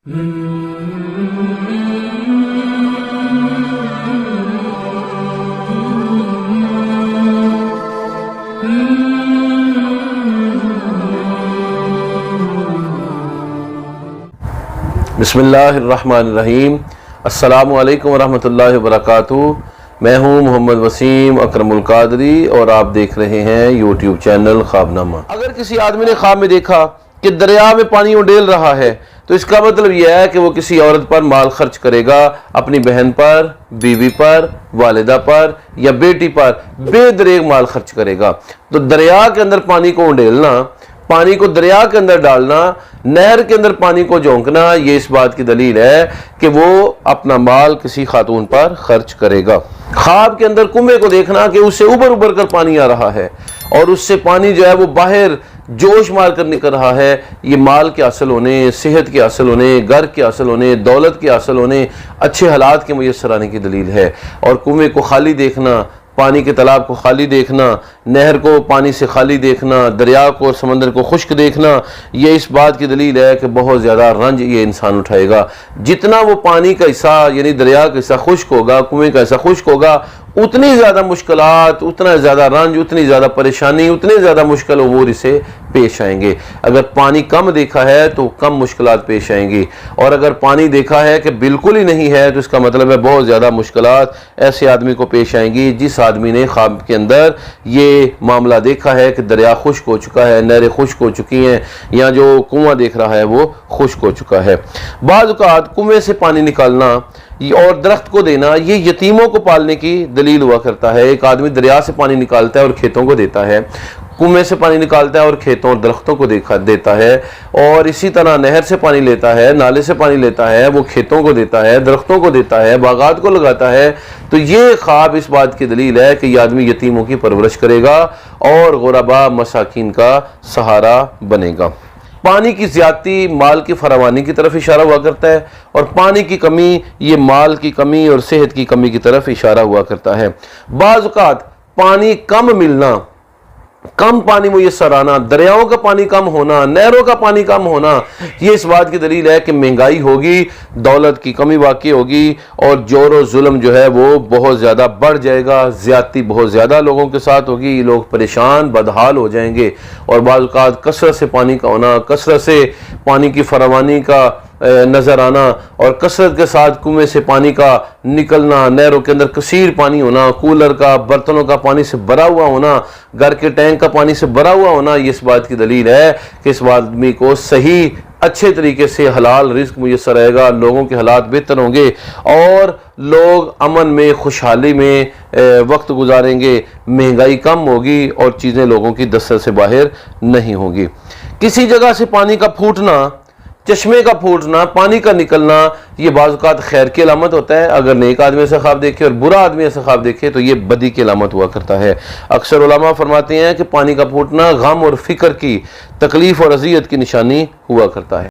بسم اللہ الرحمن الرحیم۔ السلام علیکم ورحمۃ اللہ وبرکاتہ۔ میں ہوں محمد وسیم اکرم القادری اور آپ دیکھ رہے ہیں یوٹیوب چینل خوابنامہ۔ اگر کسی آدمی نے خواب میں دیکھا کہ دریا میں پانی اڈیل رہا ہے تو اس کا مطلب یہ ہے کہ وہ کسی عورت پر مال خرچ کرے گا، اپنی بہن پر، بیوی پر، والدہ پر یا بیٹی پر بے دریغ مال خرچ کرے گا۔ تو دریا کے اندر پانی کو اڈیلنا، پانی کو دریا کے اندر ڈالنا، نہر کے اندر پانی کو جھونکنا، یہ اس بات کی دلیل ہے کہ وہ اپنا مال کسی خاتون پر خرچ کرے گا۔ خواب کے اندر کنویں کو دیکھنا کہ اس سے ابھر ابھر کر پانی آ رہا ہے اور اس سے پانی جو ہے وہ باہر جوش مار کر نکل رہا ہے، یہ مال کے حاصل ہونے، صحت کے حاصل ہونے، گھر کے حاصل ہونے، دولت کے حاصل ہونے، اچھے حالات کے میسر آنے کی دلیل ہے۔ اور کنویں کو خالی دیکھنا، پانی کے تالاب کو خالی دیکھنا، نہر کو پانی سے خالی دیکھنا، دریا کو اور سمندر کو خشک دیکھنا، یہ اس بات کی دلیل ہے کہ بہت زیادہ رنج یہ انسان اٹھائے گا۔ جتنا وہ پانی کا حصہ یعنی دریا کا حصہ خشک ہوگا، کنویں کا حصہ خشک ہوگا، اتنی زیادہ مشکلات، اتنا زیادہ رنج، اتنی زیادہ پریشانی، اتنے زیادہ مشکل امور اسے پیش آئیں گے۔ اگر پانی کم دیکھا ہے تو کم مشکلات پیش آئیں گی، اور اگر پانی دیکھا ہے کہ بالکل ہی نہیں ہے تو اس کا مطلب ہے بہت زیادہ مشکلات ایسے آدمی کو پیش آئیں گی جس آدمی نے خواب کے اندر یہ معاملہ دیکھا ہے کہ دریا خشک ہو چکا ہے، نہریں خشک ہو چکی ہیں، یا جو کنواں دیکھ رہا ہے وہ خشک ہو چکا ہے۔ بعض اوقات کنویں سے پانی نکالنا اور درخت کو دینا یہ یتیموں کو پالنے کی دلیل ہوا کرتا ہے۔ ایک آدمی دریا سے پانی نکالتا ہے اور کھیتوں کو دیتا ہے، کنویں سے پانی نکالتا ہے اور کھیتوں اور درختوں کو دیتا ہے، اور اسی طرح نہر سے پانی لیتا ہے، نالے سے پانی لیتا ہے، وہ کھیتوں کو دیتا ہے، درختوں کو دیتا ہے، باغات کو لگاتا ہے۔ تو یہ خواب اس بات کی دلیل ہے کہ یہ آدمی یتیموں کی پرورش کرے گا اور غرباء مساکین کا سہارا بنے گا۔ پانی کی زیادتی مال کی فراوانی کی طرف اشارہ ہوا کرتا ہے، اور پانی کی کمی یہ مال کی کمی اور صحت کی کمی کی طرف اشارہ ہوا کرتا ہے۔ بعض اوقات پانی کم ملنا، کم پانی میسر آنا، دریاؤں کا پانی کم ہونا، نہروں کا پانی کم ہونا، یہ اس بات کی دلیل ہے کہ مہنگائی ہوگی، دولت کی کمی واقع ہوگی، اور جور و ظلم جو ہے وہ بہت زیادہ بڑھ جائے گا، زیادتی بہت زیادہ لوگوں کے ساتھ ہوگی، لوگ پریشان بدحال ہو جائیں گے۔ اور بعض اوقات کثرت سے پانی کا ہونا، کثرت سے پانی کی فراوانی کا نظر آنا، اور کثرت کے ساتھ کنویں سے پانی کا نکلنا، نہروں کے اندر کثیر پانی ہونا، کولر کا، برتنوں کا پانی سے بھرا ہوا ہونا، گھر کے ٹینک کا پانی سے بھرا ہوا ہونا، یہ اس بات کی دلیل ہے کہ اس آدمی کو صحیح اچھے طریقے سے حلال رزق میسر آئے گا، لوگوں کے حالات بہتر ہوں گے اور لوگ امن میں، خوشحالی میں وقت گزاریں گے، مہنگائی کم ہوگی اور چیزیں لوگوں کی دسترس سے باہر نہیں ہوں گی۔ کسی جگہ سے پانی کا پھوٹنا، چشمے کا پھوٹنا، پانی کا نکلنا، یہ بعض اوقات خیر کی علامت ہوتا ہے۔ اگر نیک آدمی ایسا خواب دیکھے اور برا آدمی ایسا خواب دیکھے تو یہ بدی کی علامت ہوا کرتا ہے۔ اکثر علماء فرماتے ہیں کہ پانی کا پھوٹنا غم اور فکر کی، تکلیف اور اذیت کی نشانی ہوا کرتا ہے۔